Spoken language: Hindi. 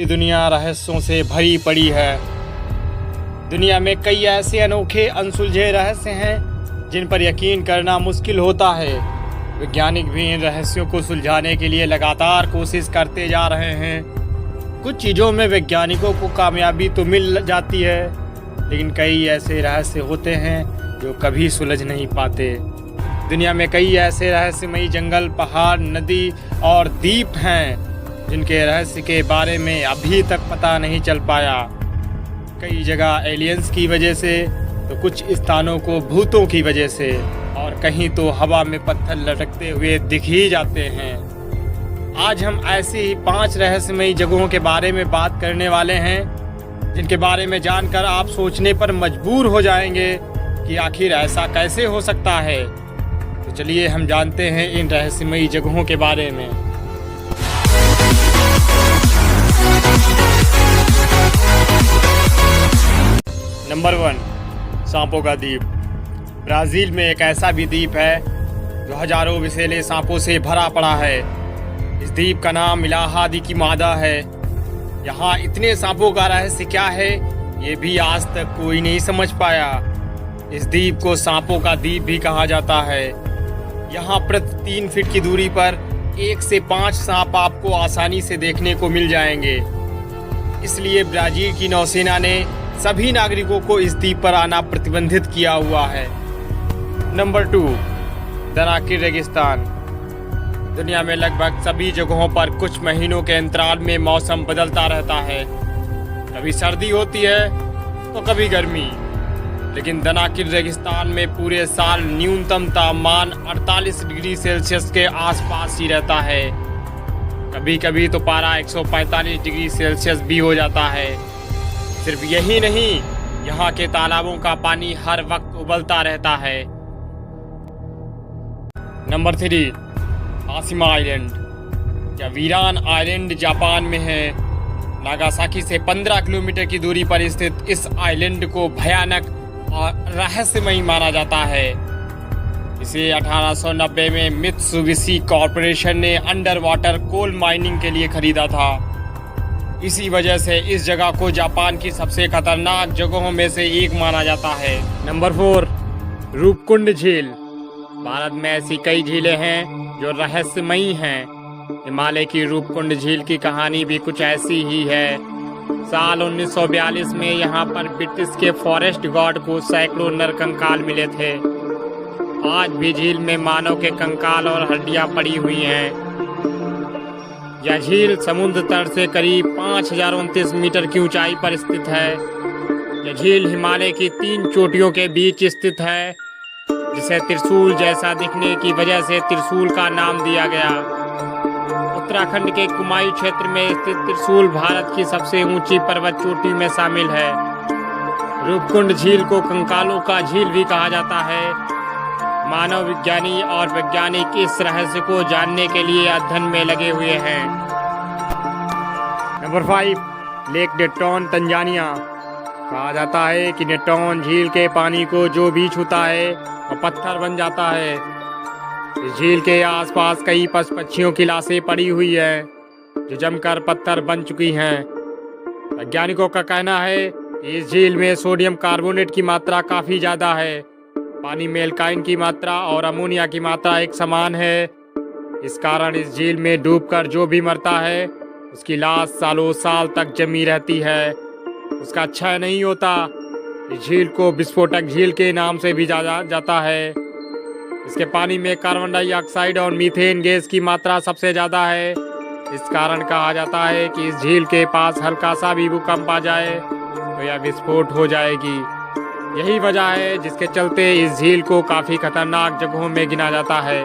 दुनिया रहस्यों से भरी पड़ी है। दुनिया में कई ऐसे अनोखे अनसुलझे रहस्य हैं जिन पर यकीन करना मुश्किल होता है। वैज्ञानिक भी इन रहस्यों को सुलझाने के लिए लगातार कोशिश करते जा रहे हैं। कुछ चीज़ों में वैज्ञानिकों को कामयाबी तो मिल जाती है, लेकिन कई ऐसे रहस्य होते हैं जो कभी सुलझ नहीं पाते। दुनिया में कई ऐसे रहस्यमयी जंगल, पहाड़, नदी और द्वीप हैं जिनके रहस्य के बारे में अभी तक पता नहीं चल पाया। कई जगह एलियंस की वजह से, तो कुछ स्थानों को भूतों की वजह से, और कहीं तो हवा में पत्थर लटकते हुए दिख ही जाते हैं। आज हम ऐसी ही 5 रहस्यमयी जगहों के बारे में बात करने वाले हैं जिनके बारे में जानकर आप सोचने पर मजबूर हो जाएंगे कि आखिर ऐसा कैसे हो सकता है। तो चलिए हम जानते हैं इन रहस्यमयी जगहों के बारे में। नंबर 1, सांपों का द्वीप। ब्राज़ील में एक ऐसा भी द्वीप है जो हजारों विषैले सांपों से भरा पड़ा है। इस द्वीप का नाम इलाहादी की मादा है। यहाँ इतने सांपों का रहस्य क्या है, ये भी आज तक कोई नहीं समझ पाया। इस द्वीप को सांपों का द्वीप भी कहा जाता है। यहाँ प्रति 3 फीट की दूरी पर 1 से 5 सांप आपको आसानी से देखने को मिल जाएंगे। इसलिए ब्राज़ील की नौसेना ने सभी नागरिकों को इस द्वीप पर आना प्रतिबंधित किया हुआ है। नंबर 2, दनाकिर रेगिस्तान। दुनिया में लगभग सभी जगहों पर कुछ महीनों के अंतराल में मौसम बदलता रहता है। कभी सर्दी होती है तो कभी गर्मी, लेकिन दनाकिर रेगिस्तान में पूरे साल न्यूनतम तापमान 48 डिग्री सेल्सियस के आसपास ही रहता है। कभी कभी तो पारा 145 डिग्री सेल्सियस भी हो जाता है। सिर्फ यही नहीं, यहाँ के तालाबों का पानी हर वक्त उबलता रहता है। नंबर 3, हाशिमा आइलैंड या वीरान आइलैंड जापान में है। नागासाकी से 15 किलोमीटर की दूरी पर स्थित इस आइलैंड को भयानक और रहस्यमयी माना जाता है। इसे 1890 में मित्सुबिशी कॉरपोरेशन ने अंडर वाटर कोल माइनिंग के लिए खरीदा था। इसी वजह से इस जगह को जापान की सबसे खतरनाक जगहों में से एक माना जाता है। नंबर 4, रूपकुंड झील। भारत में ऐसी कई झीलें हैं जो रहस्यमयी हैं। हिमालय की रूपकुंड झील की कहानी भी कुछ ऐसी ही है। साल 1942 में यहाँ पर ब्रिटिश के फॉरेस्ट गार्ड को सैकड़ों नर कंकाल मिले थे। आज भी झील में मानव के कंकाल और हड्डियाँ पड़ी हुई हैं। यह झील समुद्र तल से करीब 5029 मीटर की ऊंचाई पर स्थित है। यह झील हिमालय की 3 चोटियों के बीच स्थित है, जिसे त्रिशूल जैसा दिखने की वजह से त्रिशूल का नाम दिया गया। उत्तराखंड के कुमाऊं क्षेत्र में स्थित त्रिशूल भारत की सबसे ऊंची पर्वत चोटी में शामिल है। रूपकुंड झील को कंकालों का झील भी कहा जाता है। मानव विज्ञानी और वैज्ञानिक इस रहस्य को जानने के लिए अध्ययन में लगे हुए हैं। Number 5, lake Natron, Tanzania. कहा जाता है कि नेट्रोन झील के पानी को जो भी छूता है वह पत्थर बन जाता है। इस झील के आसपास कई पशु पक्षियों की लाशें पड़ी हुई हैं जो जमकर पत्थर बन चुकी हैं। वैज्ञानिकों का कहना है कि इस झील में सोडियम कार्बोनेट की मात्रा काफ़ी ज़्यादा है। पानी में एल्काइन की मात्रा और अमोनिया की मात्रा एक समान है। इस कारण इस झील में डूबकर जो भी मरता है उसकी लाश सालों साल तक जमी रहती है, उसका क्षय नहीं होता। इस झील को विस्फोटक झील के नाम से भी जाना जाता है। इसके पानी में कार्बन डाइऑक्साइड और मीथेन गैस की मात्रा सबसे ज़्यादा है। इस कारण कहा जाता है कि इस झील के पास हल्का सा भी भूकंप आ जाए तो यह विस्फोट हो जाएगी। यही वजह है जिसके चलते इस झील को काफ़ी खतरनाक जगहों में गिना जाता है।